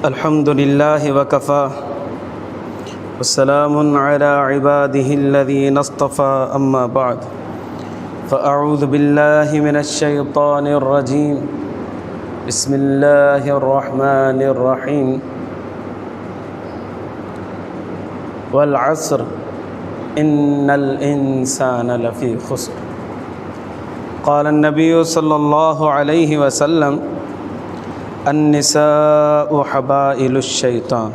अल्हम्दुलिल्लाहि वकफ़ा वस्सलामुन अला इबादिहिल्लज़ीना इस्तफ़ा अम्मा बअद फ़अऊज़ु बिल्लाहि मिनश शैतानिर रजीम बिस्मिल्लाहिर रहमानिर रहीम वल अस्र इन्नल इंसाना लफ़ी खुस्र क़ाला नबिय्यु सल्लल्लाहु अलैहि वसल्लम अन्निसाउ हबाइलुश शैतान।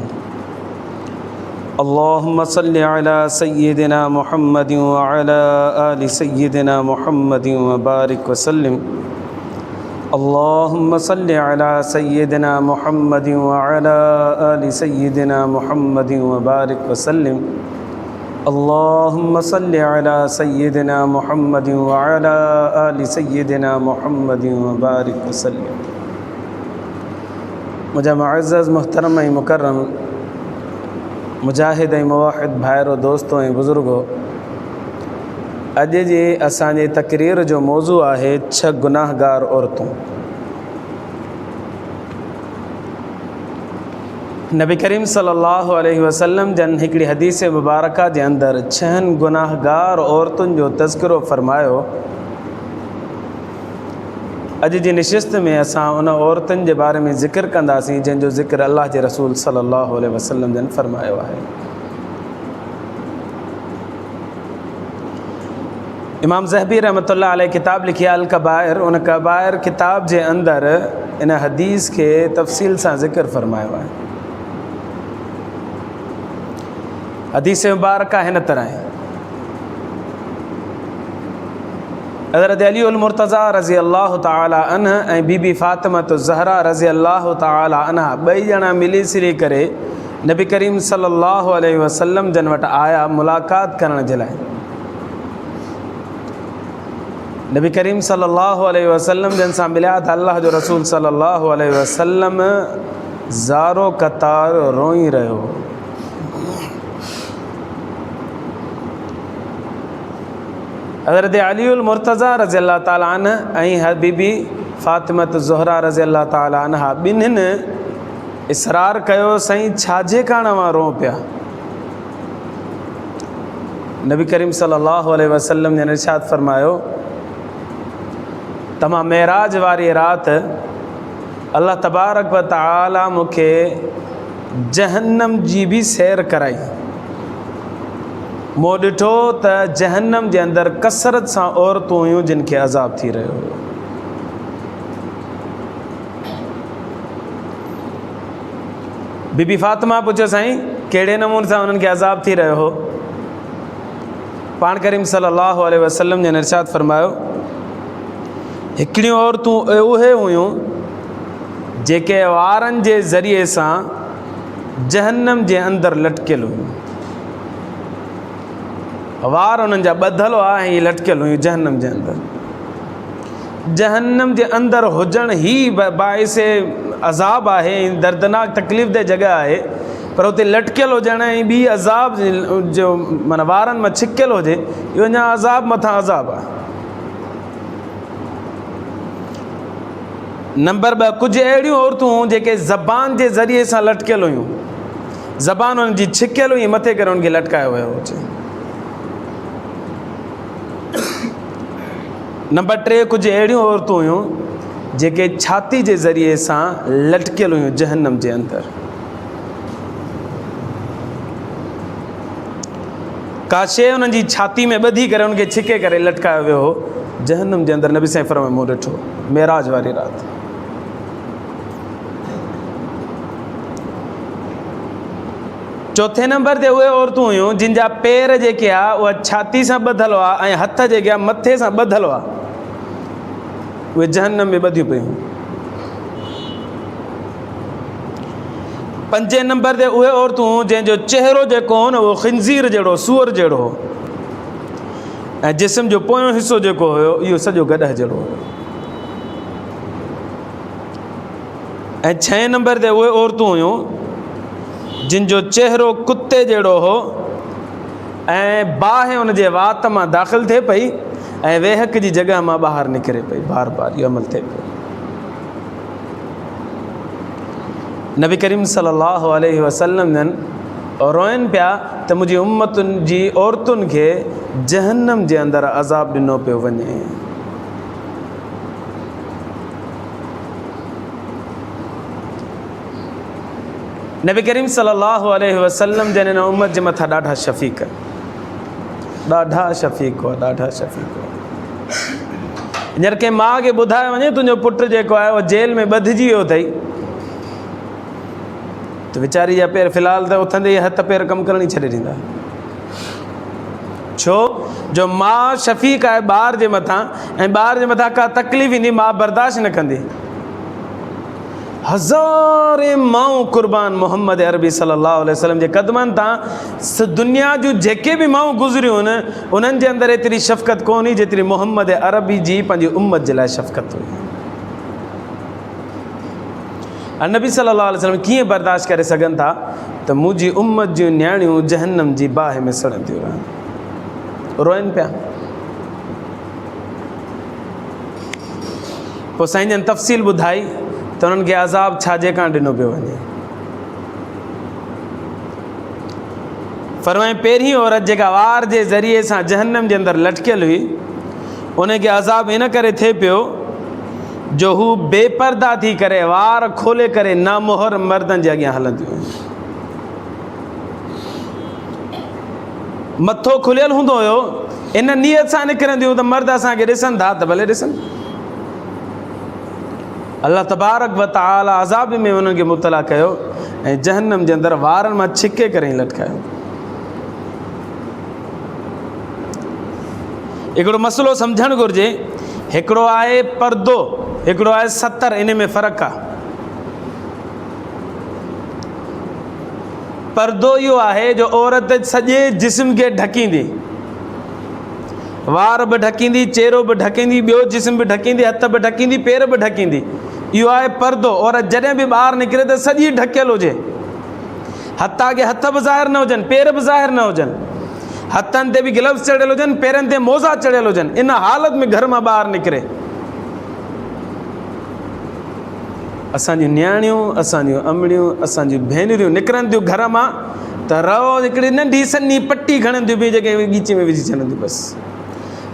अल्लाहुम्मा सल्लि अला सय्यिदिना मुहम्मदिन व अला आलि सय्यिदिना मुहम्मदिन व बारिक व सल्लिम। अल्लाहुम्मा सल्लि अला सय्यिदिना मुहम्मदिन व अला आलि सय्यिदिना मुहम्मदिन व बारिक व सल्लिम। अल्लाहुम्मा सल्लि अला सय्यिदिना मुहम्मदिन व अला आलि सय्यिदिना मुहम्मदिन व बारिक व सल्लिम। मुझा मुअज़्ज़ज़ मुहतरम ऐं मुकर्रम मुजाहिद ऐं मुवाहिद भाइरो दोस्तों ऐं बुज़ुर्गो, अॼु जी असांजे तक़रीर जो मौज़ू आहे 6 गुनाहगार औरतूं। नबी करीम सल्लल्लाहु अलैहि वसल्लम जन हिकिड़ी हदीस मुबारका जे अंदरि 6 गुनाहगार औरतुनि जो तज़किरो फ़रमायो। अॼु जी नशिस्त में असां उन औरतुनि जे बारे में ज़िक्र कंदासीं जंहिंजो ज़िक्र अल्लाह जे रसूल सल्लल्लाहु अलैहि वसल्लम जन फ़रमायो आहे। इमाम ज़हबी रहमतुल्लाह अलैह किताब लिखी आहे अल कबाइर। उन कबाइर किताब जे अंदरि इन हदीस के तफ़सील सां ज़िक्र फ़रमायो आहे। हदीस मुबारका हिन तरह आहे। हज़रत अली उल मुर्तज़ा रज़ी अल्लाह ताला अन्ह ऐं बीबी फ़ातिमत ज़हरा रज़ी अल्लाह ताला अन्हा ॿई ॼणा मिली सिली करे नबी करीम सल्लल्लाहु अलैहि वसल्लम जन वटि आया मुलाक़ात करण जे लाइ। नबी करीम सल्लल्लाहु अलैहि वसल्लम जन सां मिलिया त अल्लाह जो रसूल सल्लल्लाहु अलैहि वसल्लम ज़ारो क़तार रोई रहियो। हज़रत अली उल मुर्तज़ा रज़ी अल्लाह ताला अन्ह ऐं बीबी फ़ातिमत ज़हरा रज़ी अल्लाह ताला अन्हा ॿिन्हिनि इसरार कयो, साईं छाजे कारण मां रो पिया। नबी करीम सल्लल्लाहु अलैहि वसल्लम ने इरशाद फ़रमायो, तमाम मेराज वारी राति अल्लाह तबारक व तआला मूंखे जहन्नम जी भी सैर कराई। मूं ॾिठो त जहन्नम जे अंदरि कसरत सां औरतूं हुयूं जिन खे अज़ाब थी रहियो हुयो। बीबी फ़ातिमा पुछियो, साईं कहिड़े नमूने सां उन्हनि खे अज़ाब थी रहियो हो? पाण करीम सल्लल्लाहु अलैहि वसल्लम जन इरशाद फ़रमायो, हिकिड़ियूं औरतूं उहे हुयूं जेके वारनि जे ज़रिए सां जहन्नम जे अंदरि लटकियल हुयूं। वार उन्हनि जा ॿधल हुआ ऐं हीअ लटकियल हुयूं जहन्नम जे अंदरि। जहन्नम जे अंदरि हुजण ई बाइस अज़ाब आहे ऐं दर्दनाक तकलीफ़ दे जॻह आहे, पर उते लटकियल हुजण ऐं ॿी अज़ाब जो माना वारनि मां छिकियल हुजे, इहो अञा अज़ाब मथां अज़ाब आहे। नंबर 2, कुझु अहिड़ियूं औरतूं जेके ज़बान जे ज़रिए सां लटकियल हुयूं, ज़बान उन्हनि जी छिकियल हुई, मथे करे उनखे लटकायो वियो हुजे। नंबर 3, कुझु अहिड़ियूं औरतूं हुयूं जेके छाती जे ज़रिए सां लटकियल हुयूं जहन्नम जे अंदरि। का शइ उन्हनि जी छाती में ॿधी करे उनखे छिके करे लटकायो वियो हो जहन्नम जे अंदरि। नबी साईं फरमायो, मूं ॾिठो मेराज वारी राति। चौथे नंबर ते उहे औरतूं हुयूं जिन जा पेर जेके आहे उहा छाती सां ॿधल हुआ ऐं हथ जेके आहे मथे सां ॿधल हुआ, उहे जहन्नम में ॿधियूं पियूं। 5 नंबर ते उहे औरतूं जंहिंजो चहिरो जेको हो न उहो खिंज़ीर जहिड़ो, सूअर जहिड़ो हो ऐं जिस्म जो पोयों हिसो जेको हुयो इहो सॼो गॾह जहिड़ो हुयो। ऐं 6 नंबर ते उहे औरतूं हुयूं जिन जो चहिरो कुते जहिड़ो हो ऐं बाहि उन जे वात मां दाख़िल थिए पई ऐं वेहक जी जॻह मां ॿाहिरि निकिरे पई। बार बार इहो अमल थिए पियो। नबी करीम सल्लल्लाहु अलैहि वसल्लम जन रोइनि पिया त मुंहिंजी उम्मतुनि जी औरतुनि खे जहन्नम जे अंदरि अज़ाब ॾिनो पियो वञे। नबी करीम सल्लल्लाहु अलैहि वसल्लम जन हिन उम्मत जे मथां ॾाढा शफ़ीक़ हुआ, ॾाढा शफ़ीक़ हुआ। हींअर कंहिं माउ खे ॿुधायो वञे तुंहिंजो पुटु जेको आहे उहो जेल में ॿधिजी वियो अथई, त वीचारी जा पेर फ़िलहालु त उथंदे ई हथ पेर कमु करण ई छॾे ॾींदा। छो जो माउ शफ़ीक़ आहे ॿार जे मथां, ऐं ॿार जे मथां का तकलीफ़ ईंदी माउ बर्दाश्त न कंदी। हज़ारे माऊं क़ुर्बान मोहम्मद अरबी सल्लल्लाहु अलैहि वसल्लम जे क़दमनि तां दुनिया जूं जेके बि माऊं गुज़रियूं आहिनि उन्हनि जे अंदरि एतिरी शफ़क़त कोन हुई जेतिरी मोहम्मद अरबी जी पंहिंजी उम्मत जे लाइ शफ़क़त हुई। नबी सल्लल्लाहु अलैहि वसल्लम कीअं बर्दाश्त करे सघनि था त मुंहिंजी उम्मत जूं नियाणियूं जहन्नम जी बाहि में सड़ंदियूं रहनि, रोइनि पिया। पोइ साईं जन तफ़सील ॿुधाई त उन्हनि खे अज़ाब छाजे खां ॾिनो पियो वञे। फरमाए पहिरीं औरत जेका वार जे ज़रिए सां जहन्नम जे अंदरि लटकियल हुई उनखे अज़ाब इन करे थिए पियो जो हू बेपर्दा थी करे वार खोले करे नामोहर मर्दनि जे अॻियां हलंदियूं। मथो खुलियल हूंदो हुयो, इन नियत सां निकिरंदियूं त मर्द असांखे ॾिसनि था त भले ॾिसनि। अल्लाह तबारक व तआला अज़ाब में उन्हनि खे मुब्तला कयो ऐं जहन्नम जे अंदरि वारनि मां छिके करे ई लटकायो। हिकिड़ो मसइलो सम्झणु घुरिजे, हिकिड़ो आहे पर्दो, हिकिड़ो आहे सतर, इन में फ़र्क़ु आहे। पर्दो इहो आहे जो औरत सॼे जिस्म खे ढकींदी, वार बि ढकींदी, चेहरो बि ढकींदी, ॿियो जिस्म बि ढकींदी, हथ बि ढकींदी, पेर बि ढकींदी। इहो आहे पर्दो। औरत जॾहिं बि ॿाहिरि निकिरे त सॼी ढकियल हुजे, हथा खे हथ बि ज़ाहिर न हुजनि, पेर बि ज़ाहिर न हुजनि, हथनि ते बि ग्लव्स चढ़ियल हुजनि, पेरनि ते मोज़ा चढ़ियल हुजनि, इन हालत में घर मां ॿाहिरि निकिरे। असांजियूं नियाणियूं, असांजियूं अमड़ियूं, असांजियूं भेनरियूं निकिरनि थियूं घर मां त रओ हिकिड़ी नंढी सन्ही पटी खणनि थियूं, ॿी जॻह गीचे में विझी छॾनि थियूं बसि।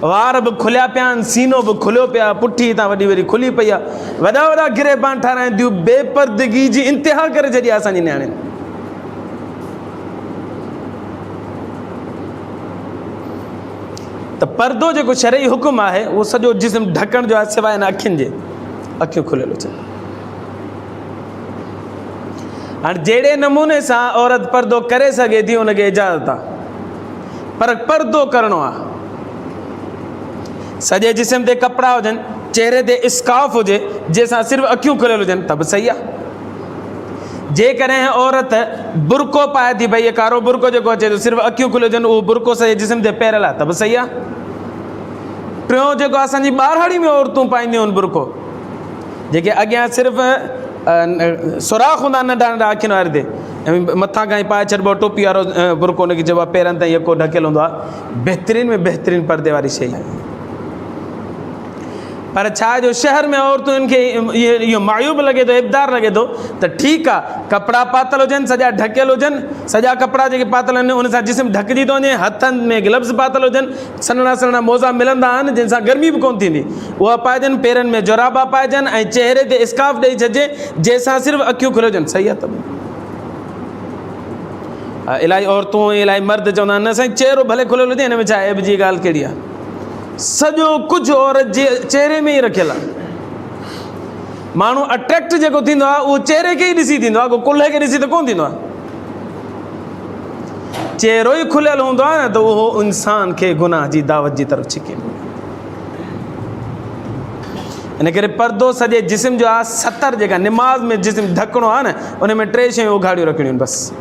वार बि खुलिया पिया आहिनि, सीनो बि खुलियो पिया, पुठी हितां वॾी वॾी खुली पई आहे, वॾा वॾा गिरेबान ठाराइनि थियूं, बेपर्दगी जी इंतिहा करे छॾी आहे असांजी नियाणियुनि। त पर्दो जेको शरई हुकुम आहे उहो सॼो जिस्म ढकण जो आहे सवाइ हिन अखियुनि जे, अखियूं खुलियल हुजनि। हाणे जहिड़े नमूने सां औरत पर्दो करे सघे थी उनखे इजाज़त आहे, पर पर्दो करिणो आहे। सॼे जिस्म ते कपिड़ा हुजनि, चेहरे ते स्कार्फ हुजे जंहिंसां सिर्फ़ु अखियूं खुलियल हुजनि त बि सही आहे। जेकॾहिं औरत बुरको पाए थी, भई कारो बुरको जेको अचे थो सिर्फ़ु अखियूं खुलियल हुजनि, उहो बुरको सॼे जिस्म ते पहिरियल आहे त बि सही आहे। टियों जेको असांजी ॿारहाड़ी में औरतूं पाईंदियूं आहिनि बुरको, जेके अॻियां सिर्फ़ु सुराख हूंदा नंढा नंढा अखियुनि वारे ते, ऐं मथां खां ई पाए चइबो टोपी वारो बुरको, हुनखे चइबो आहे पेरनि ताईं यको ढकियल हूंदो आहे, बहितरीन में बहितरीन पर्दे वारी शइ आहे। पर छा जो शहर में औरतुनि खे इहो मायूब लॻे थो, इब्दार लॻे थो त ठीकु आहे कपिड़ा पातल हुजनि, सॼा ढकियल हुजनि, सॼा कपिड़ा जेके पातल आहिनि उन सां जिस्म ढकिजी थो वञे, हथनि में ग्लव्स पातल हुजनि, सन्हा सन्हा मोज़ा मिलंदा आहिनि जंहिंसां गर्मी बि कोन थींदी, उहा पाइजनि, पेरनि में जोराबा पाइजनि ऐं चेहरे ते स्कार्फ ॾेई छॾिजे जंहिंसां सिर्फ़ु अखियूं खुलियल हुजनि, सही आहे। त इलाही औरतूं इलाही मर्द चवंदा आहिनि न साईं चेहरो भले खुलियल हुजे, हिन में छा ऐब जी ॻाल्हि कहिड़ी आहे, सॼो कुझु औरत जे चेहरे में ई रखियल आहे। माण्हू अट्रैक्ट जेको थींदो आहे उहो चेहरे खे ई ॾिसी थींदो आहे, कुल्हे खे ॾिसी त कोन थींदो आहे। चेहरो ई खुलियल हूंदो आहे न त उहो इंसान खे गुनाह जी दावत जी तरफ़ छिकींदो। इन करे पर्दो सॼे जिस्म जो आहे, सतर जेका निमाज़ में जिस्म ढकणो आहे न उन में टे शयूं उघाड़ियूं रखणियूं आहिनि बसि।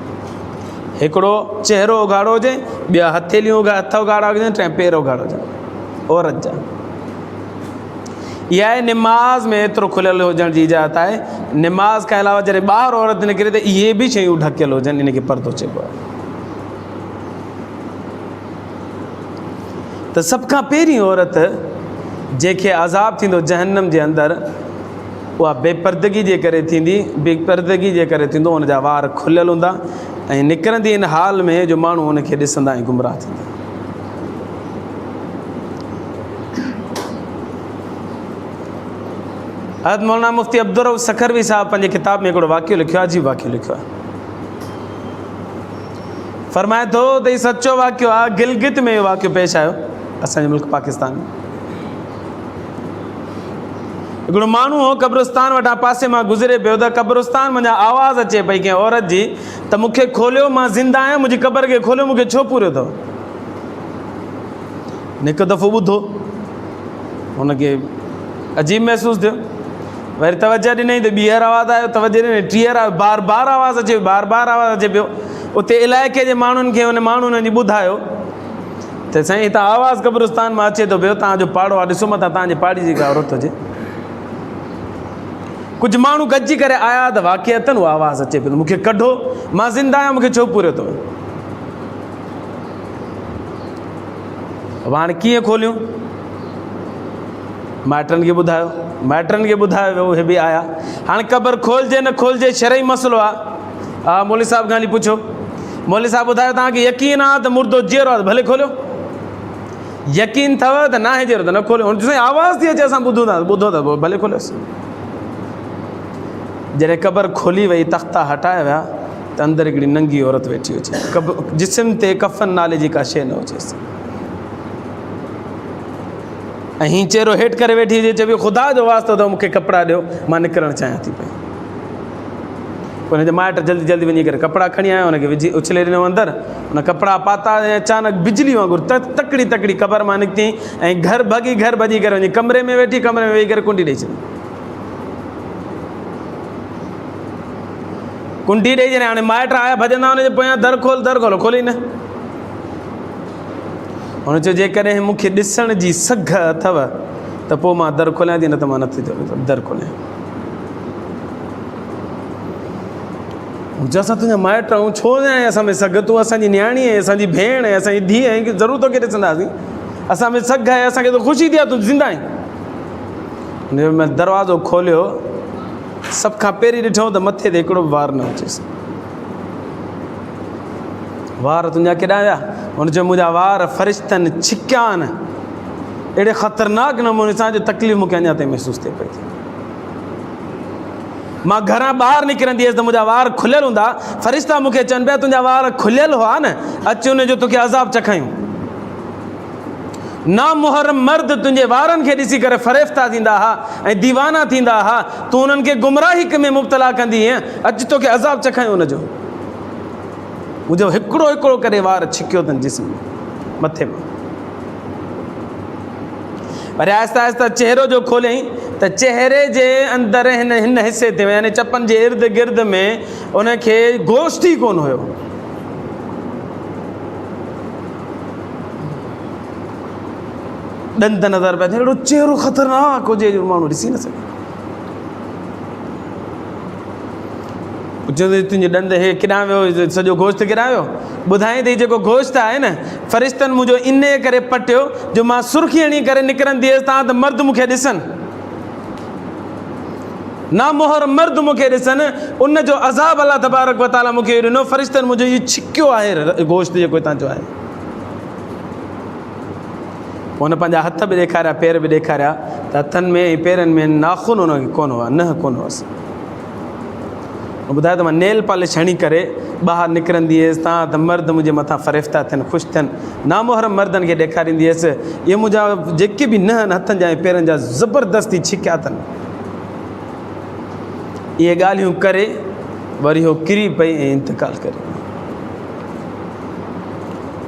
हिकिड़ो चेहरो उघाड़ो हुजे, ॿिया हथेलियूं हथ उघाड़ा हुजनि, टे पेर उघाड़ा हुजनि औरत जा। इहा आहे निमाज़ में एतिरो खुलियल हुजण जी इजाज़त आहे। निमाज़ खां अलावा जॾहिं ॿाहिरि औरत निकिरे त इहे बि शयूं ढकियल हुजनि, इनखे पर्दो चइबो आहे। त सभ खां पहिरीं औरत जंहिंखे अज़ाब थींदो जहन्नम जे अंदरि उहा बेपर्दगी जे करे थींदी, बेपर्दगी जे करे थींदो, हुनजा वार खुलियल हूंदा ऐं निकिरंदी इन हाल में जो माण्हू हुनखे ॾिसंदा ऐं गुमराह थींदा। हज़रत मौलाना मुफ्ती अब्दुर रऊफ़ सखरवी साहब पंहिंजे किताब में हिकिड़ो वाक़ियो लिखियो आहे, अजीब वाक़ियो लिखियो आहे। फरमाए थो त हीउ सचो वाक़ियो आहे, गिलगित में इहो वाक़ियो पेश आयो, असांजे मुल्क पाकिस्तान में। हिकिड़ो माण्हू हो, क़ब्रिस्तान वटां पासे मां गुज़रे पियो त क़ब्रिस्तान मां आवाज़ अचे पई कंहिं औरत जी त मूंखे खोलियो, मां ज़िंदा आहियां, मुंहिंजी क़बर खे खोलियो, मूंखे छो पूरियो अथव? हिकु दफ़ो ॿुधो, हुनखे अजीब महसूसु थियो, वरी तवजह ॾिनई त ॿीहर आवाज़ आयो, तवजह ॾिनई टीहर आयो, बार बार आवाज़ अचे पियो, बार बार आवाज़ अचे पियो। उते इलाइक़े जे माण्हुनि खे हुन माण्हुनि जी ॿुधायो त साईं हितां आवाज़ क़ब्रिस्तान मां अचे थो पियो, तव्हांजो पाड़ो आहे, ॾिसो मथां तव्हांजे पाड़ी जी का औरत हुजे। कुझु माण्हू गॾिजी करे आया त वाक़िअतन उहा आवाज़ अचे पियो, मूंखे कढो, मां ज़िंदा आहियां, मूंखे छो पूरियो अथव? हाणे कीअं खोलियूं? माइटनि खे ॿुधायो, माइटनि खे ॿुधायो वियो, उहे बि आया। हाणे क़बर खोलिजे न खोलिजे शरई मसइलो आहे। हा मौलवी साहिब खां हली पुछो, मौलवी साहिब ॿुधायो तव्हांखे यकीन आहे त मुर्दो जीअरो आहे, भले खोलियो। यकीन अथव त न आहे जहिड़ो त न खोलियो। हुन साईं आवाज़ थी अचे, असां ॿुधूं था, ॿुधो त भले खोलियोसि। जॾहिं क़बर खोली वई, तख़्ता हटाया विया त अंदरि हिकिड़ी नंगी औरत वेठी हुजे, जिस्म ते कफ़न नाले जी का शइ न हुजेसि, ऐं हीअं चहिरो हेठि करे वेठी हुजे, चए ख़ुदा जो वास्तो अथव मूंखे कपिड़ा ॾियो, मां निकिरणु चाहियां थी पई। पोइ हुनजे माइट जल्दी जल्दी वञी करे कपिड़ा खणी आया, हुनखे विझी उछले ॾिनो अंदरि, हुन कपिड़ा पाता ऐं अचानक बिजली वांगुरु तकड़ी तकड़ी क़बर मां निकिती ऐं घर भॼी करे वञी कमरे में वेठी, कमरे में वेही करे कुंडी ॾेई छॾी। कुंडी ॾेई छॾी। हाणे माइट आया भॼंदा हुनजे पोयां, दर खोल, खोली न। हुन चयो जेकॾहिं मूंखे ॾिसण जी सघ अथव त पोइ मां दर खोलियां थी, न त मां नथी दर खोलियां। असां तुंहिंजा माइट आहियूं, छो न आहे असां में सघ? तूं असांजी नियाणी आहे, असांजी भेण आहे, असांजी धीउ आहे, की ज़रूरु तोखे ॾिसंदासीं। असां में सघ आहे, असांखे त ख़ुशी थी आहे तूं ज़िंदा आहीं। हुन में दरवाज़ो खोलियो, सभ खां पहिरीं ॾिठो त मथे ते हिकिड़ो बि वार न हुजेसि। वार तुंहिंजा केॾां विया? हुन चयो मुंहिंजा वार फ़रिश्तनि छिकिया आहिनि, अहिड़े ख़तरनाक नमूने सां जो तकलीफ़ मूंखे अञा ताईं महसूसु थिए पई थी। मां घरां ॿाहिरि निकिरंदी हुअसि त मुंहिंजा वार खुलियल हूंदा, फ़रिश्ता मूंखे चवनि पिया तुंहिंजा वार खुलियल हुआ न, अचु हुनजो तोखे अज़ाब चखायूं। नामुहर्रम मर्द तुंहिंजे वारनि खे ॾिसी करे फ़रेफ़्ता थींदा हुआ ऐं दीवाना थींदा हुआ, तूं उन्हनि खे गुमराही में मुब्तला कंदी आहीं, अचु तोखे अज़ाब चखायूं हुनजो। मुंहिंजो हिकिड़ो हिकिड़ो करे वार छिकियो अथनि जिस्म में, मथे में। वरी आहिस्ता आहिस्ता चहिरो जो खोलियईं त चहिरे जे अंदरि हिन हिसे ते यानी चपनि जे इर्द गिर्द में उनखे गोश्त ई कोन हुयो। ॾंद नज़र पिया थियनि, अहिड़ो चहिरो ख़तरनाक हुजे जो माण्हू ॾिसी न सघे। तुंहिंजे ॾंद हे केॾां वियो, सॼो गोश्त केॾां वियो? ॿुधाई अथई जेको गोश्त आहे न, फ़रिश्तनि मुंहिंजो इन करे पटियो जो मां सुर्खी हणी करे निकिरंदी हुअसि, तव्हां त मर्द मूंखे ॾिसनि, नामुहर मर्द मूंखे ॾिसनि, उनजो अज़ाब अलाह तबारक व तआला मूंखे ॾिनो। फ़रिश्तनि मुंहिंजो इहो छिकियो आहे गोश्त जेको हितां जो आहे। हुन पंहिंजा हथ बि ॾेखारिया, पेर बि ॾेखारिया त हथनि में ऐं पेरनि में नाख़ून हुनखे कोन हुआ, न कोन हुअसि। ॿुधायो त मां नेल पॉलिश हणी करे ॿाहिरि निकिरंदी हुअसि, तव्हां त मर्द मुंहिंजे मथां फ़रेफ़्ता थियनि, ख़ुशि थियनि। नामुहरम मर्दनि खे ॾेखारींदी हुअसि, इहे मुंहिंजा जेके बि न आहिनि हथनि जा ऐं पेरनि जा ज़बरदस्ती छिकिया अथनि। इहे ॻाल्हियूं करे वरी उहो किरी पई ऐं इंतकाल करे।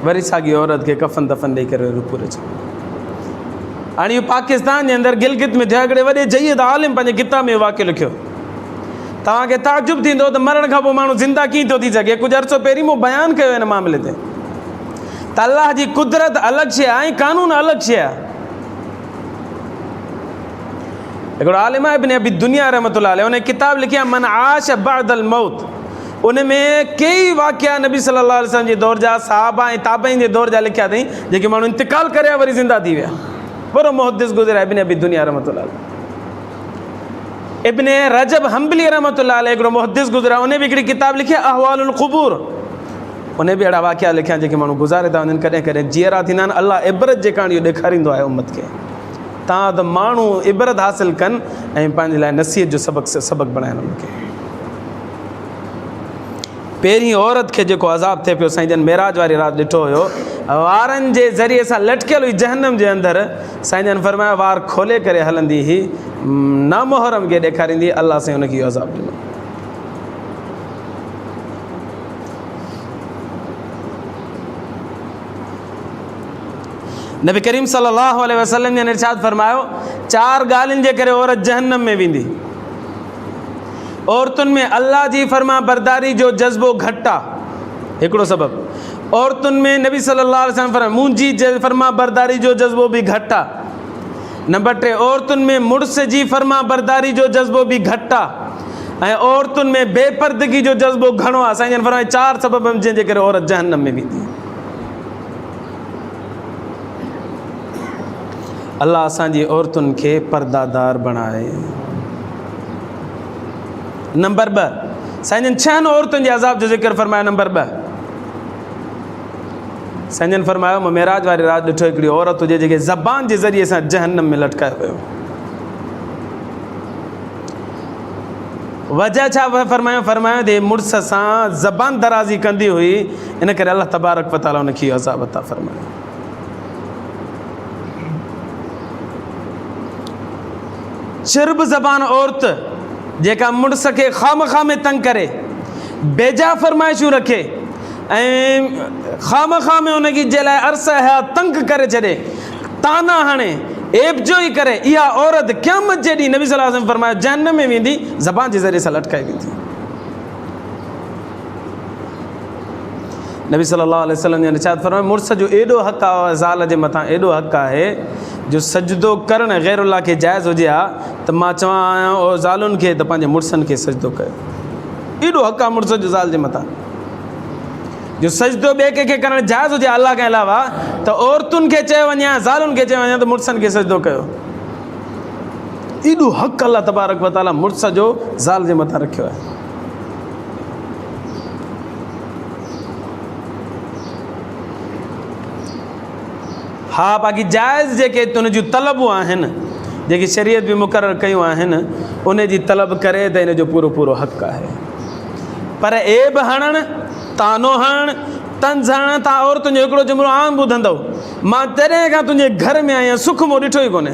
वरी साॻी औरत खे कफ़न दफ़न ॾेई करे रुपूर अचे। हाणे इहो पाकिस्तान जे अंदरि गिलगित में थियो। हिकिड़े वॾे जयद आलिम पंहिंजे किताब में वाक़ियो लिखियो। तव्हांखे ताजुब थींदो त मरण खां पोइ माण्हू ज़िंदा कीअं थो थी सघे। कुझु अर्सो पहिरीं मूं बयानु कयो हिन मामले ते त अलाह जी कुदरत अलॻि शइ आहे ऐं कानून अलॻि शइ आहे। हिकिड़ो आलिम आहे इब्न अबी दुनिया रहमतुल्लाह अलैह, उन किताब लिखी आहे मन आश बअदल मौत। उन में कई वाक़िया नबी सल्लल्लाहु अलैहि वसल्लम जे दौर जा, सहाबा ऐं ताबईन जे दौर जा लिखिया अथई, जेके माण्हू इंतिकाल करे वरी ज़िंदा थी विया। वॾो मुहद्दिस गुज़रिया इब्न अबी दुनिया रहमतुल्लाह अलैह। इब्ने रजब हम्बली रहमतुल्लाह अलैह हिकिड़ो मुहद्दिस गुज़रा, उन बि हिकिड़ी किताब लिखी अहवालुल क़ुबूर। उन बि अहिड़ा वाक़िया लिखिया जेके माण्हू गुज़ारे था वञनि, कॾहिं कॾहिं जीअरा थींदा आहिनि। अलाह इबरत जे कारण इहो ॾेखारींदो आहे उम्मत खे, तव्हां त माण्हू इबरत हासिलु कनि ऐं पंहिंजे लाइ नसीहत जो सबक़ु बणाइनि उनखे। पहिरीं औरत खे जेको अज़ाब थिए पियो, साईं जन मेराज वारी राति ॾिठो हुयो, वारनि जे ज़रिए सां लटकियल हुई जहन्नम जे अंदरि। साईं जन फरमाया वार खोले करे हलंदी हुई, नामुहरम खे ॾेखारींदी, अलाह साईं हुनखे इहो अज़ाब ॾिनो। नबी करीम सल्लल्लाहु अलैहि वसल्लम ने इरशाद फरमायो, 4 ॻाल्हियुनि जे करे औरत जहन्नम में वेंदी। औरतुनि में अल्लाह जी फरमा बरदारी जो जज़्बो घटि आहे, हिकिड़ो सबबु। औरतुनि में नबी सल्लल्लाहु अलैहि वसल्लम फरमायो मुंहिंजी फरमा बरदारी जो जज़्बो बि घटि आहे। नंबर 3, औरतुनि में मुड़ुस जी फरमा बरदारी जो जज़्बो बि घटि आहे ऐं औरतुनि में बेपर्दगी जो जज़्बो घणो आहे। साईं जन फरमायो 4 सबब आहिनि जंहिंजे करे औरत जहन्नम में वेंदी। अल्लाह असांजी औरतुनि खे पर्दादार बणाए। नंबर 2, साईं जन 6 औरतुनि जे अज़ाब जो ज़िक्र फरमायो। नंबर 2, साईं जन फरमायो मां मेराज वारी राति ॾिठो हिकिड़ी औरत हुजे जेके ज़बान जे ज़रिए सां जहन्नम में लटकायो वियो। वजह छा फरमायो? फरमायो त मुड़ुस सां ज़बान दराज़ी कंदी हुई, इन करे अल्लाह तबारक व तआला उनखे इहो अज़ाब अता फरमायो। चुर्ब ज़बान औरत जेका मुड़ुस खे खामखा में तंग करे, बेजा फरमाइशूं रखे ऐं खामखा में उनजी जे लाइ अरसा हया तंग करे छॾे, ताना हणे, एबजोई करे, इहा औरत क़यामत जे ॾींहुं नबी सल्लल्लाहु अलैहि वसल्लम फरमायो जहन्नम में वेंदी, ज़बान जे ज़रिए सां लटकाई वेंदी। नबी सल्लल्लाहु अलैहि वसल्लम ने इरशाद फरमायो मुड़ुस जो एॾो हक़ आहे, ज़ाल जे मथां एॾो हक़ आहे जो सजदो करणु ग़ैरुल्लाह खे जाइज़ हुजे हा त मां चवां आहियां ओ ज़ालुनि खे त पंहिंजे मुड़ुसनि खे सजदो कयो। एॾो हक़ आहे मुड़ुस जो ज़ाल जे मथां जो सजदो ॿिए कंहिंखे करणु जाइज़ हुजे अलाह खां अलावा, त औरतुनि खे चयो वञे, ज़ालुनि खे चयो वञे त मुड़ुसनि खे सजदो कयो। एॾो हक़ अल्लाह तबारक व तआला मुड़ुस जो ज़ाल जे मथां रखियो आहे। हा, बाक़ी जाइज़ जेके उन जूं तलबूं आहिनि, जेकी शरीयत बि मुक़ररु कयूं आहिनि, उन जी तलब करे त इन जो पूरो पूरो हक़ आहे। पर एब हणणु, तानो हणणु, तंज़ हणणु, तव्हां औरतुनि जो हिकिड़ो जुमिलो आम ॿुधंदव, मां तॾहिं खां तुंहिंजे घर में आहियां, सुख मूं ॾिठो ई कोन्हे।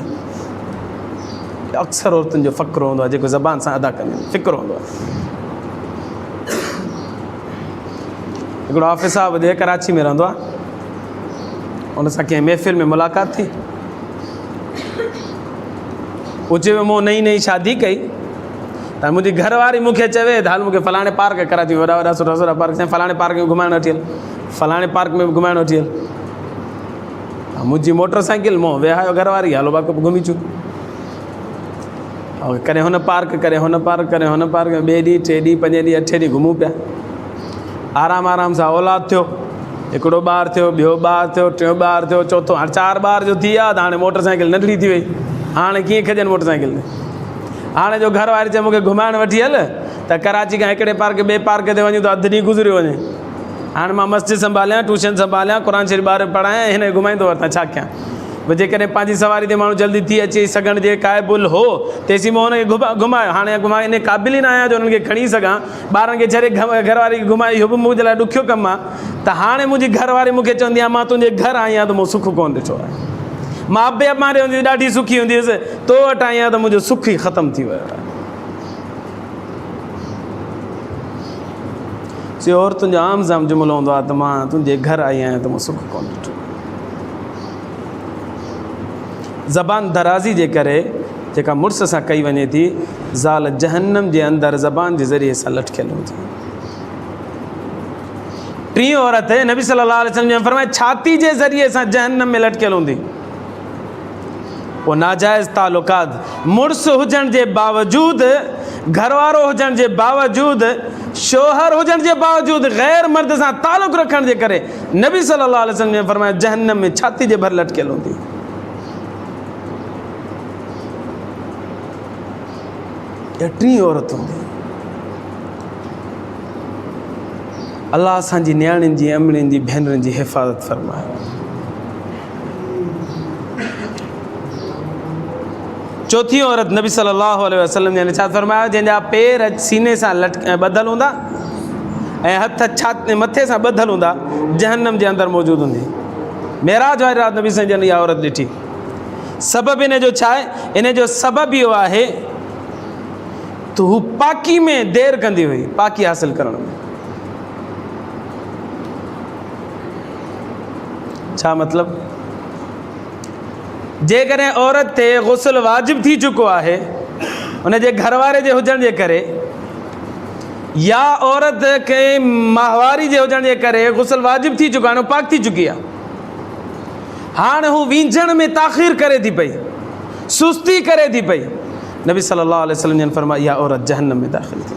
अक्सर औरतुनि जो फ़क़्रु हूंदो आहे जेको ज़बान सां अदा कंदियूं आहिनि, फ़िक्र हूंदो आहे। हिकिड़ो हाफ़िज़ साहब हुजे, कराची में रहंदो आहे, उन सां कंहिं महफ़िल में मुलाक़ात थी। उहो चयो मूं नई शादी कई त मुंहिंजी घरवारी मूंखे चवे त हाल मूंखे फलाणे पार्क कराची में वॾा सुठा सुठा पार्क, साईं फलाणे पार्क में घुमाइणु वठी हल, फलाणे पार्क में घुमाइणु वठी हल। मुंहिंजी मोटर साइकिल मूं विहायो घरवारी, हलो बाक़ी घुमी अचूं। ऐं कॾहिं हुन पार्क, कॾहिं हुन पार्क, कॾहिं हुन पार्क, ॿिए ॾींहुं 3 ॾींहुं 5 ॾींहुं 8 ॾींहुं घुमूं पिया। आराम सां औलाद थियो, हिकिड़ो ॿारु थियो, ॿियो ॿारु थियो, टियों ॿारु थियो, चौथों, हाणे 4 ॿार जो थी विया त हाणे मोटर साइकिल नंढड़ी थी वई। हाणे कीअं खॼनि मोटर साइकिल ते? हाणे जो घरवारी चए मूंखे घुमाइणु वठी हल त कराची खां हिकिड़े पार्क ॿिए पार्क ते वञूं त अधु ॾींहुं गुज़रियो वञे। हाणे मां मस्जिद संभालियां, ट्यूशन संभालियां, क़ुर शरीफ़ ॿार पढ़ायां, हिन घुमाईंदो वरितां, छा कयां? भई जेकॾहिं पंहिंजी सवारी ते माण्हू जल्दी थी अची सघण जे क़ाइबुल हो तेसीं मां हुनखे घुमायो। हाणे घुमाए इन क़ाबिल ई न आहियां जो उन्हनि खे खणी सघां, ॿारनि खे छॾे घरवारी खे घुमाए, इहो बि मुंहिंजे लाइ ॾुखियो कमु आहे। त हाणे मुंहिंजी घरवारी मूंखे चवंदी आहे मां तुंहिंजे घर आई आहियां त मूं सुख कोन ॾिठो आहे। मां अबे मारे हूंदी हुई, ॾाढी सुखी हूंदी हुअसि, तो वटि आई आहियां त मुंहिंजो सुख ई ख़तमु थी वियो आहे। औरतुनि जो आम जाम जुमिलो हूंदो आहे त मां तुंहिंजे घर आई आहियां त मूं सुख कोन ॾिठो। ज़बान दराज़ी जे करे जेका मुड़ुस सां कई वञे थी, ज़ाल जहन्नम जे अंदरि ज़बान जे ज़रिए सां लटकियल हूंदी। 3 औरत नबी सल्लल्लाहु अलैहि वसल्लम फरमाया छाती जे ज़रिए सां जहन्नम में लटकियल हूंदी। पोइ नाजाइज़ तालुकात, मुड़ुस हुजण जे बावजूदु, घरवारो हुजण जे बावजूदु, शोहर हुजण जे बावजूदु ग़ैर मर्द सां तालुक़ रखण जे करे नबी सल्लल्लाहु अलैहि वसल्लम फरमाया जहन्नम में छाती जे भर लटकियल हूंदी। या 3 औरत हूंदी। अल्लाह असांजी नियाणियुनि जी, अमड़ियुनि जी, भेनरुनि जी हिफ़ाज़त फ़रमाए। चौथी औरत नबी सल्लल्लाहु अलैहि वसल्लम ने छा फ़रमायो, जंहिंजा पेर सीने सां ॿधल हूंदा ऐं हथ छाती मथे सां ॿधल हूंदा, जहन्नम जे अंदरि मौजूदु हूंदी। मेराज वारी राति नबी साईं जन इहा औरत ॾिठी। सबबु इन जो छा आहे? इन जो सबबु इहो आहे त हू पाकी में देरि कंदी हुई, पाकी हासिलु करण में। छा मतिलबु? जेकॾहिं औरत ते गुस्ल वाजिबु थी चुको आहे उनजे घर वारे जे हुजण जे करे, या औरत खे माहवारी जे हुजण जे करे गुस्ल वाजिबु थी चुको आहे, पाक थी चुकी आहे, हाणे हू वींझण में ताख़ीर करे थी पई, सुस्ती करे थी पई, नबी सल्लल्लाहु अलैहि वसल्लम जन फरमाया इहा औरत जहन्नम में दाख़िल थी।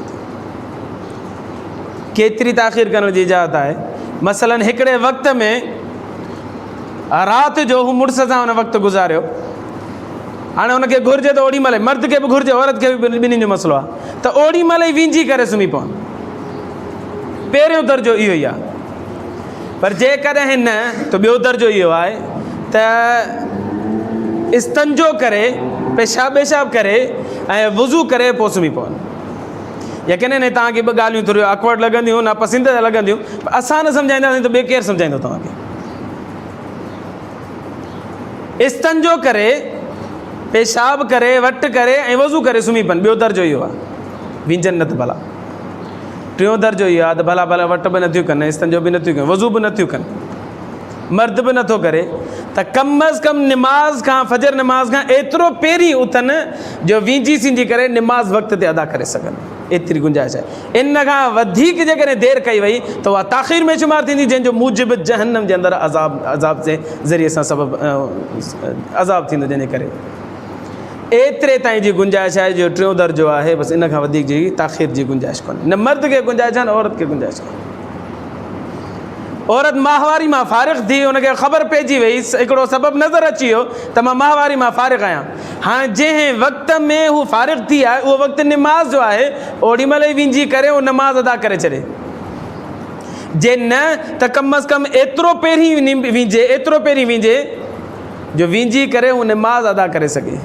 केतिरी ताख़ीर करण जी इजाज़त आहे? मसलन हिकिड़े वक़्त में राति जो हू मुड़ुस सां हुन वक़्तु गुज़ारियो, हाणे हुनखे घुरिजे त ओॾी महिल, मर्द खे बि घुरिजे, औरत खे बि, ॿिन्हिनि जो मसइलो आहे त ओॾी महिल ई वींझी करे सुम्ही पवनि। पहिरियों दर्जो इहो ई आहे। पर जेकॾहिं न त ॿियो दर्जो इहो आहे त इस्तंजो करे, पेशाब वेशाब करे ऐं वज़ू करे पोइ सुम्ही पवनि। यकीन न तव्हांखे ॿ ॻाल्हियूं थोरियूं ऑकवर्ड लॻंदियूं, नापसंदीदा लॻंदियूं, पर असां न सम्झाईंदासीं त ॿिए केरु सम्झाईंदो तव्हांखे? इस्तंजो करे, पेशाब करे, वट करे ऐं वज़ू करे सुम्ही पवनि, ॿियो दर्जो इहो आहे। वींझनि न त भला। टियों दर्जो इहो आहे त भला भला वट बि नथियूं कनि, इस्तंजो बि नथियूं कनि, वज़ू बि नथियूं कनि, मर्द बि नथो करे, त कम अज़ कम निमाज़ खां, फजर निमाज़ खां एतिरो पहिरीं उथनि जो वींझी सिंझी करे निमाज़ वक़्त ते अदा करे सघनि, एतिरी गुंजाइश आहे। इन खां वधीक जेकॾहिं देरि कई वई त उहा ताख़ीर में शुमार थींदी, जंहिंजो मूजिबु जहन्नम जे अंदरि अज़ाब जे ज़रिए सां सबबु अज़ाब थींदो, जंहिंजे करे एतिरे ताईं जी गुंजाइश आहे जो 3 दर्जो आहे, बसि इन खां वधीक जी ताख़ीर जी गुंजाइश कोन्हे। न मर्द खे गुंजाइश आहे, न औरत खे गुंजाइश आहे। औरत माहवारी मां फ़ारिग़ थी, हुनखे ख़बर पइजी वई, हिकिड़ो सबबु नज़र अची वियो त मां माहवारी मां फ़ारिग़ आहियां। हाणे जंहिं वक़्त में हू फ़ारिग़ थी आहे उहो वक़्तु निमाज़ जो आहे, ओॾी महिल ई वींझी करे उहो नमाज़ अदा करे छॾे। जे न त कम अज़ कम एतिरो पहिरीं वींझे, एतिरो पहिरीं वींझे जो वींझी करे हू नमाज़ अदा करे सघे।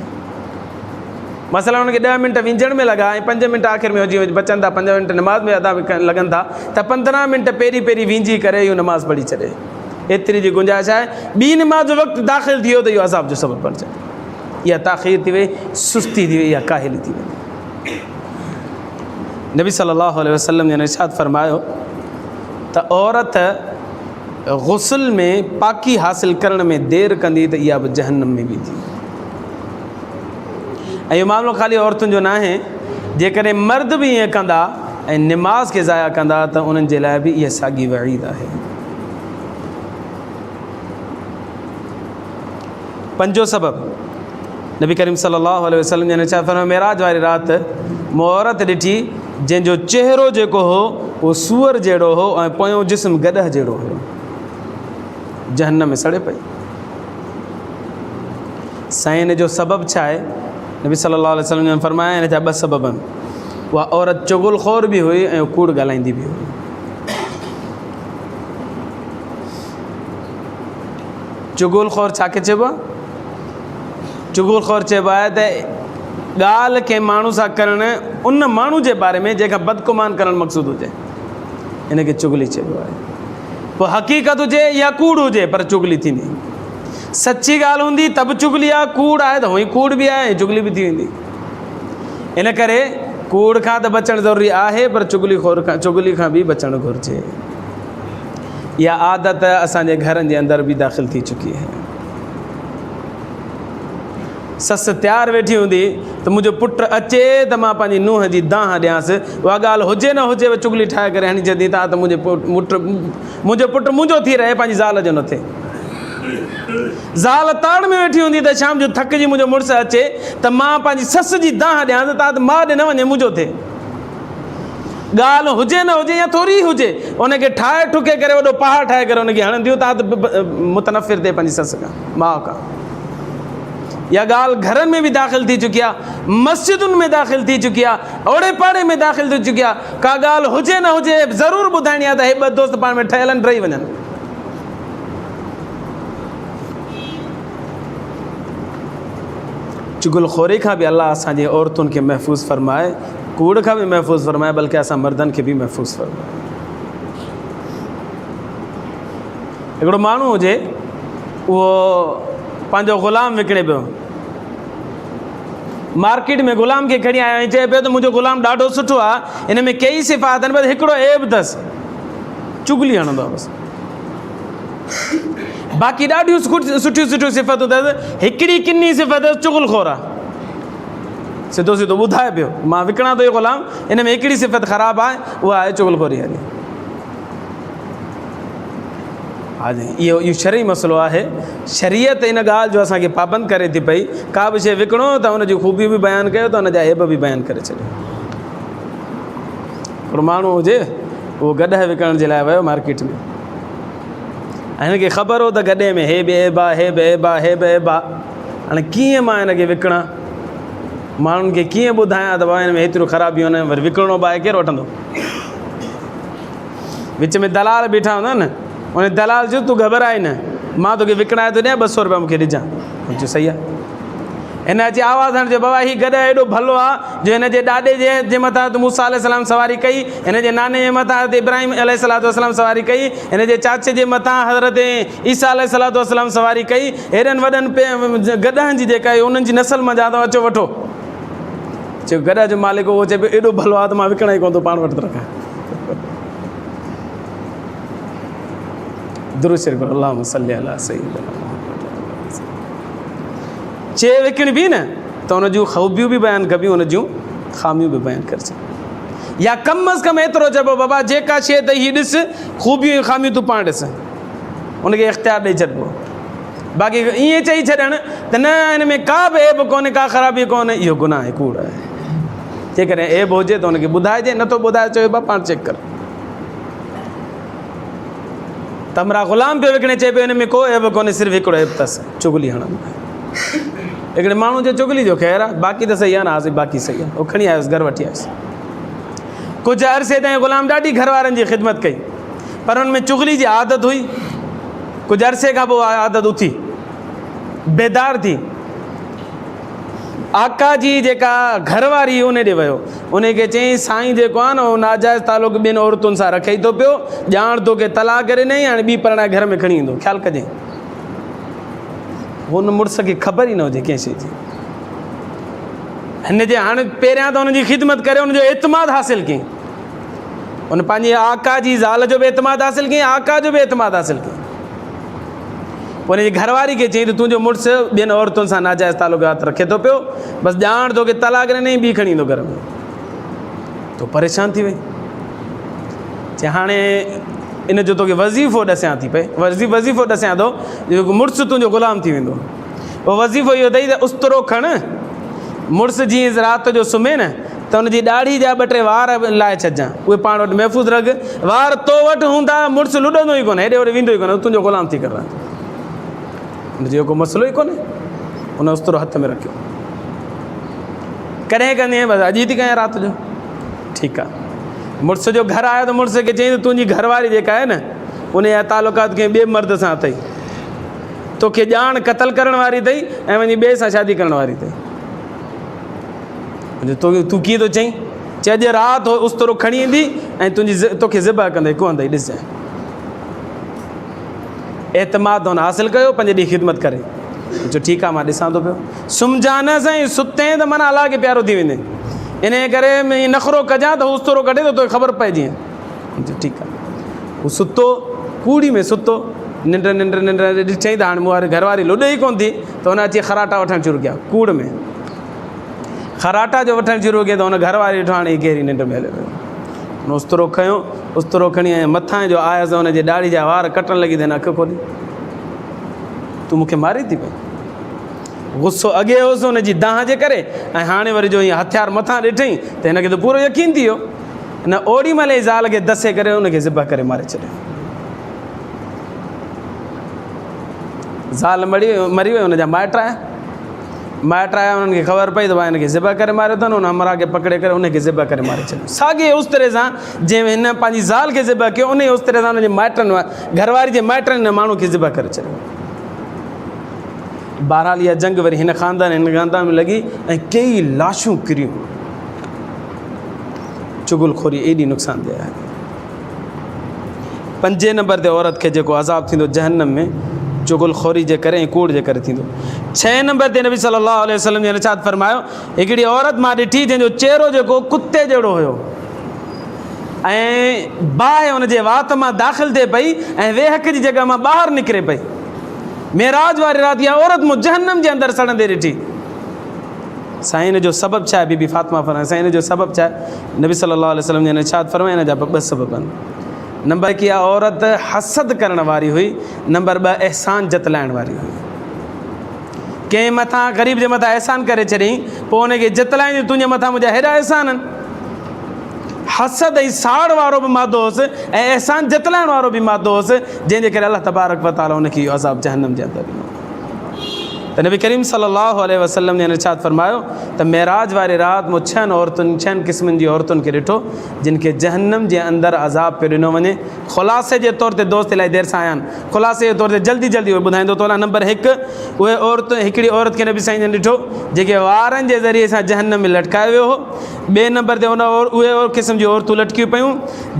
मसला हुनखे 10 मिंट वींझण में लॻा ऐं 5 मिंट आख़िर में हुजी बचनि था, 5 मिंट नमाज़ में अदा लॻनि था, त 15 मिंट पहिरीं वींझी करे इहो नमाज़ पढ़ी छॾे, एतिरी जी गुंजाइश आहे। ॿी नमाज़ जो वक़्तु दाख़िल थी वियो त इहो अज़ाब जो सबबु बणिजे। इहा ताख़ीर थी वई, सुस्ती थी वई, इहा काहिली थी वई। नबी सल्लल्लाहु अलैहि वसल्लम ने इरशाद फरमायो त औरत गुस्ल में पाकी हासिल करण में देरि कंदी त इहा बि जहन्नम में बि थी। ऐं इहो मामिलो ख़ाली औरतुनि जो न आहे, जेकॾहिं मर्द बि ईअं कंदा ऐं निमाज़ खे ज़ाया कंदा त उन्हनि जे लाइ बि इहा साॻी वईद आहे। 5 सबबु नबी करीम सल्लल्लाहु अलैहि वसल्लम ने छा फरमायो, मेराज वारी राति मूं औरत ॾिठी जंहिंजो चहिरो जेको हो उहो सूअर जहिड़ो हो ऐं पोयों जिस्म गॾह जहिड़ो हुयो, जहन्नम में सड़े पई। साईं इन जो सबबु छा आहे? नबी सल्लल्लाहु अलैहि वसल्लम ने फरमाया इन जा 2 सबब आहिनि। उहा औरत चुगलखोर बि हुई ऐं कूड़ ॻाल्हाईंदी बि हुई। चुगलखोर छाखे चइबो आहे? चुगलखोर चइबो आहे त ॻाल्हि कंहिं माण्हू सां करणु उन माण्हू जे बारे में जंहिंखां बदगुमान करणु मक़सूदु हुजे, इनखे चुगली चइबो आहे। पोइ हक़ीक़त हुजे या कूड़ हुजे, पर चुगली थींदी। सची ॻाल्हि हूंदी त बि चुगली आहे, कूड़ आहे त हुई कूड़ बि आहे, चुगली बि थी वेंदी। इन करे कूड़ खां त बचणु ज़रूरी आहे, पर चुगली खां बि बचणु घुरिजे। इहा आदत असांजे घरनि जे अंदरि बि दाख़िल थी चुकी आहे। ससु तयारु वेठी हूंदी त मुंहिंजो पुटु अचे त मां पंहिंजी नुंहं जी दांह ॾियांसि, उहा ॻाल्हि हुजे न हुजे चुगली ठाहे करे हणी छॾी था त मुंहिंजो पुटु मुंहिंजो थी रहे, पंहिंजी ज़ाल जो न थिए। ज़ाल ताड़ में वेठी हूंदी त शाम जो थकिजी मुंहिंजो मुड़ुसु अचे त मां पंहिंजी ससु जी दांह ॾियांसि, त मां ॾे न वञे, मुंहिंजो थिए। ॻाल्हि हुजे न हुजे या थोरी हुजे, उनखे ठाहे ठुके करे वॾो पहाड़ ठाहे करे उनखे हणंदियूं, तव्हां त मुतनफ़िर थिए पंहिंजी ससु खां, माउ खां। इहा ॻाल्हि घरनि में बि दाख़िल थी चुकी आहे, मस्जिदुनि में दाख़िल थी चुकी आहे, ओड़े पाड़े में दाख़िल थी चुकी आहे। का ॻाल्हि हुजे न हुजे ज़रूरु ॿुधाइणी आहे त हे ॿ दोस्त पाण में ठहियल आहिनि, टही वञनि। चुगलखोरी खां बि अलाह असांजे औरतुनि खे महफ़ूज़ फ़रमाए, कूड़ खां बि महफ़ूज़ फ़रमाए, बल्कि असां मर्दनि खे बि महफ़ूज़ फ़रमाए। हिकिड़ो माण्हू हुजे, उहो पंहिंजो ग़ुलाम विकिणे पियो, मार्केट में ग़ुलाम खे खणी आयो ऐं चए पियो त मुंहिंजो ग़ुलाम ॾाढो सुठो आहे, हिन में कई सिफ़ात आहिनि, बसि हिकिड़ो ऐब अथसि, चुगली हणंदो आहे बसि। बाक़ी ॾाढियूं सुठियूं सुठियूं सिफ़तूं अथसि, हिकिड़ी किनी सिफ़त अथसि, चुगलखोर आहे। सिधो सिधो ॿुधाए पियो, मां विकिणां थो इहो ग़ुलाम, हिन में हिकिड़ी सिफ़त ख़राबु आहे, उहा आहे चुगलखोरी वारी। हा जी, इहो शरई मसइलो आहे। शरीयत इन ॻाल्हि जो असांखे पाबंद करे थी पई, का बि शइ विकिणो त हुन जूं ख़ूबियूं बि बयानु कयो त हुन जा ऐब बि बयानु करे छॾियो। हिकिड़ो माण्हू हुजे, उहो गॾह विकिणण जे लाइ वियो मार्केट में, ऐं हिनखे ख़बर हो त गॾे में हे बि ऐब आहे, हे बि ऐब आहे, हे बि ऐब आहे। हाणे कीअं मां हिनखे विकिणां, माण्हुनि खे कीअं ॿुधायां त भाउ हिन में हेतिरियूं ख़राबियूं आहिनि, वरी विकिणणो बि आहे, केरु वठंदो? विच में दलाल बीठा हूंदा न, उन दलाल जो तूं घबराए न, मां तोखे विकिणाए थो ॾियां, 200 रुपया मूंखे ॾिजां। जो सही आहे। हिन अची आवाज़ु हणिजे, बाबा हीउ गॾु एॾो भलो आहे जो हिन जे ॾाॾे जे मथां त मूसा अलैहिस्सलाम सवारी कई, हिन जे नाने जे मथां हज़रत इब्राहिम अलैहिस्सलाम सवारी कई, हिन जे चाचे जे मथां हज़रत ईसा अलैहिस्सलाम सवारी कई, हेॾनि वॾनि गॾहनि जी जेका आहे उन्हनि जी नसल मां जा अचो वठो। चयो गॾ जो मालिक उहो चए पियो एॾो भलो आहे त मां विकिणां ई कोन थो, पाण वटि रखां। दुरुस्त अल्लाहुम्मा सल्ली अला सय्यिदिना चे विकिण बि न त हुन जूं ख़ूबियूं बि बयानु कबियूं, हुन जूं ख़ामियूं बि बयानु करे छॾ, या कम अज़ कम एतिरो चइबो बाबा जेका शइ त हीअ ॾिस, ख़ूबियूं ख़ामियूं तूं पाण ॾिस, हुनखे इख़्तियार ॾेई छॾिबो। बाक़ी ईअं चई छॾणु त न हिन में का बि ऐब कोन्हे, का ख़राबी कोन्हे, इहो गुनाह आहे, कूड़ आहे। जेकॾहिं ऐब हुजे त हुनखे ॿुधाइजे, नथो ॿुधाए चयो बा पाण चेक कर। तमरा ग़ुलाम पियो विकिणे, चए पियो हिन में को ऐब कोन्हे, सिर्फ़ु हिकिड़ो ऐब अथसि, चुगली हणंदो आहे। हिकिड़े माण्हू जो चुगली जो ख़ैरु आहे, बाक़ी त सही आहे न, हाज़िर बाक़ी सही आहे। उहो खणी आयुसि, घर वठी आयुसि। कुझु अरसे ताईं ग़ुलाम ॾाढी घर वारनि जी ख़िदमत कई, पर हुन में चुगली जी आदत हुई। कुझु अरसे खां पोइ आदत उथी, बेदार थी। आका जी जेका घरवारी उन ॾे वियो, उनखे चयईं साईं जेको आहे न उहो नाजाइज़ तालुक़ ॿियनि औरतुनि सां रखे थो पियो, ॼाण तोखे तलाक करे ॾिनई, हाणे ॿी परणाए घर में खणी ईंदो, ख़्यालु कजांइ। हुन मुड़ुस खे ख़बर ई न हुजे कंहिं शइ जी। हिन जे हाणे पहिरियां त हुनजी ख़िदमत करे हुनजो एतमाद हासिलु कयईं, हुन पंहिंजी आका जी ज़ाल जो बि एतमाद हासिलु कयईं, आका जो बि एतमाद हासिलु कयईं। पोइ हुनजी घरवारी खे चयईं त तुंहिंजो मुड़ुसु ॿियनि औरतुनि सां नाजाइज़ तालुक़ात रखे थो पियो, बसि ॼाण तोखे तलाक ॾिनई, ॿी खणी ईंदो घर में। तो परेशान थी वई, चए हाणे इन जो तोखे वज़ीफ़ो ॾसियां थी पई, वज़ीफ़ो ॾसियां थो, जेको मुड़ुसु तुंहिंजो ग़ुलाम थी वेंदो। उहो वज़ीफ़ो इहो अथई त उस्तरो खण, मुड़ुसु जीअं राति जो सुम्हे न त हुनजी ॾाढ़ी जा 2-3 वार लाहे छॾिजांइ, उहे पाण वटि महफ़ूज़ रख। वार तो वटि हूंदा, मुड़ुसु लुॾंदो ई कोन्हे, हेॾे होॾे वेंदो ई कोन्हे, तुंहिंजो ग़ुलाम थी कर। हुनजो को मसइलो ई कोन्हे, हुन उस्तरो हथ में रखियो। कॾहिं कंदी बसि अॼु थी कयां राति जो, ठीकु आहे। मुड़ुस जो घर आयो त मुड़ुस खे चयईं त तुंहिंजी घरवारी जेका आहे न उन जा तालुकात कंहिं ॿिए मर्द सां अथई, तोखे ॼाण क़तल करण वारी अथई ऐं वञी ॿिए सां शादी करण वारी अथई। तूं कीअं थो चईं? चए अॼु राति उस्तरो खणी ईंदी ऐं तोखे ज़िबा कंदई, को हंधई ॾिसजांइ। एतमाद हुन हासिलु कयो, 5 ॾींहं ख़िदमत करे। चयो ठीकु आहे, मां ॾिसां थो पियो। सुम्हजां न साईं, सुते त माना अलाह खे प्यारो थी वेंदे, इन करे नख़रो कजां त उस्तरो कढे त तोखे ख़बर पए जीअं। ठीकु आहे। हू सुतो, कूड़ी में सुतो, निंड ॾिठई त हाणे मूं वारी घरवारी लुॾे ई कोन थी, त हुन अची खराटा वठणु शुरू कया। कूड़ में खराटा जो वठणु शुरू कयो त हुन घरवारी ॾिठो हाणे कहिड़ी निंड में हले वियो। हुन उस्तरो खयो, उस्तरो खणी ऐं मथां जो आयसि, हुनजे ॾाढ़ी जा वार कटणु लॻी त हिन अखि खोली, तूं मूंखे मारी थी पई। गुस्सो अॻे हुउसि हुनजी दाह जे करे, ऐं हाणे वरी जो हीअं हथियार मथां ॾिठई त हिनखे त पूरो यकीन थी वियो। हिन ओॾी महिल ई ज़ाल खे दसे करे हुनखे ज़िबा करे मारे छॾियो। ज़ाल मरी वई, हुनजा माइट आया, माइट आया, उन्हनि खे ख़बर पई त भाई हिनखे ज़िबा करे मारियो अथनि, उन हमरा खे पकड़े करे उनखे ज़िबा करे मारे छॾियो। साॻे उस तरह सां जंहिं हिन पंहिंजी ज़ाल खे ज़िबा कयो, उन उस तरह सां उनजे माइटनि घरवारी जे माइटनि हिन माण्हू खे ज़िबा करे छॾियो। बहरहाल इहा जंग वरी हिन ख़ानदान में लॻी ऐं कई लाशूं किरियूं। चुगलखोरी एॾी नुक़सानदेह आहे। 5 नंबर ते औरत खे जेको अज़ाब थींदो जहन्नम में, चुगलखोरी जे करे ऐं कूड़ जे करे थींदो। 6 नंबर ते नबी सल्लल्लाहु अलैहि वसल्लम जे इरशाद फरमायो, हिकिड़ी औरत मां ॾिठी जंहिंजो चहिरो जेको कुते जहिड़ो हुयो ऐं बाहि हुनजे वात मां दाख़िल थिए पई ऐं वेहक जी जॻह मां ॿाहिरि निकिरे पई। मेराज वारी राति इहा औरत मूं जहन्नम जे अंदरि सड़ंदे ॾिठी। साईं हिन जो सबबु छा आहे? बीबी फातिमा फरमाए, साईं हिन जो सबबु छा आहे? नबी सल्लल्लाहु अलैहि वसल्लम जे इरशाद फरमाए, हिन जा 2 सबब आहिनि। नंबर 1 इहा औरत हसद करण वारी हुई। नंबर 2 एहसान जतलाइण वारी हुई। कंहिं मथां ग़रीब जे मथां एहसान करे छॾियईं, पोइ हुनखे जतलाईंदी तुंहिंजे मथां मुंहिंजा हेॾा एहसान आहिनि। हसद ऐं साड़ वारो बि मादो हुउसि ऐं एहसान जतलाइण वारो बि मादो हुउसि, जंहिंजे करे अलाह तबारक व तआला हुनखे इहो अज़ाब जहन्नम जे अंदरि ॾिनो। त नबी करीम सल्लल्लाहु अलैहि वसल्लम ने इरशाद फरमायो त मेराज वारी राति मूं 6 क़िस्मनि जी औरतुनि खे ॾिठो जिन खे जहन्नम जे अंदरि अज़ाब पियो ॾिनो वञे। ख़ुलासे जे तौर ते दोस्त इलाही देरि सां आया आहिनि, ख़ुलासे जे तौर ते जल्दी जल्दी उहे ॿुधाईंदो तो। नंबर 1 उहे हिकिड़ी औरत खे नबी साईं जन ॾिठो जेके वारनि जे ज़रिए सां जहन्नम में लटकायो वियो हो। 2 नंबर ते उहे क़िस्म जी औरतूं लटकियूं पियूं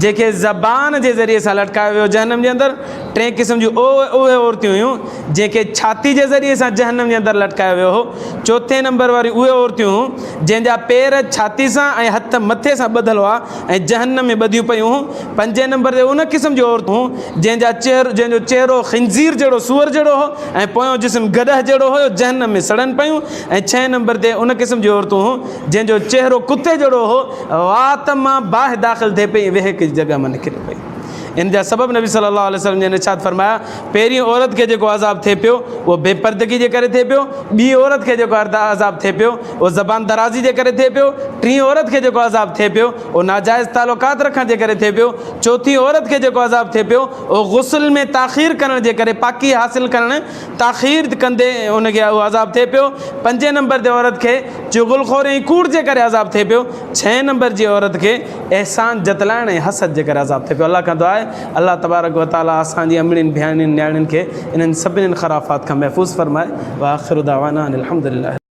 जेके ज़बान जे ज़रिए सां लटकायो वियो जहन्नम जे अंदरि। 3 क़िस्म जी उहे औरतूं हुयूं जेके छाती जे ज़रिए सां जहन्नम जे अंदरि लटकायो वियो हो। 4 नंबर वारी उहे औरतूं हुयूं जंहिंजा पेर छाती सां ऐं हथ मथे सां ॿधल हुआ ऐं जहन्नम में ॿधियूं पियूं हुयूं। 5 नंबर ते उन क़िस्म जूं औरतूं जंहिंजो चहिरो ख़िंज़ीर जहिड़ो सूअर जहिड़ो हो ऐं पोयों जिस्म गॾह जहिड़ो हुयो, जहन्नम में सड़नि पियूं। ऐं 6 नंबर ते उन क़िस्म जूं औरतूं हुयूं जंहिंजो चहिरो कुते जहिड़ो हो, वात मां बाहि दाख़िल थिए पई, वेह हिकु जॻह मां निकिरे पई। इन जा सबब नबी सल्लल्लाहु अलैहि वसल्लम ने इरशाद फरमाया, पहिरीं औरत खे जेको अज़ाब थिए पियो उहो बेपर्दगी जे करे थिए पियो। ॿी औरत खे जेको अज़ाब थिए पियो उहो ज़बान दराज़ी जे करे थिए पियो। 3 औरत खे जेको अज़ाब थिए पियो उहो नाजाइज़ तालुकात रखण जे करे थिए पियो। 4 औरत खे जेको अज़ाब थिए पियो उहो गुस्ल में ताख़ीर करण जे करे, पाकी हासिल करण ताख़ीर कंदे उनखे उहो अज़ाब थिए पियो। 5 नंबर ते औरत खे चुगलखोर ऐं कूड़ जे करे अज़ाब थिए पियो। 6 नंबर जी औरत खे एहसान जतलाइण ऐं हसद जे करे अज़ाब थिए पियो। अल्लाह खां दुआ आहे अल्लाह तबारक व तआला असांजी अमड़ियुनि बिहारियुनि न्याणियुनि खे इन्हनि सभिनीनि ख़राफ़ात खां महफ़ूज़ फ़रमाए। व आख़िरु दावाना अनिल हम्दुलिल्लाह।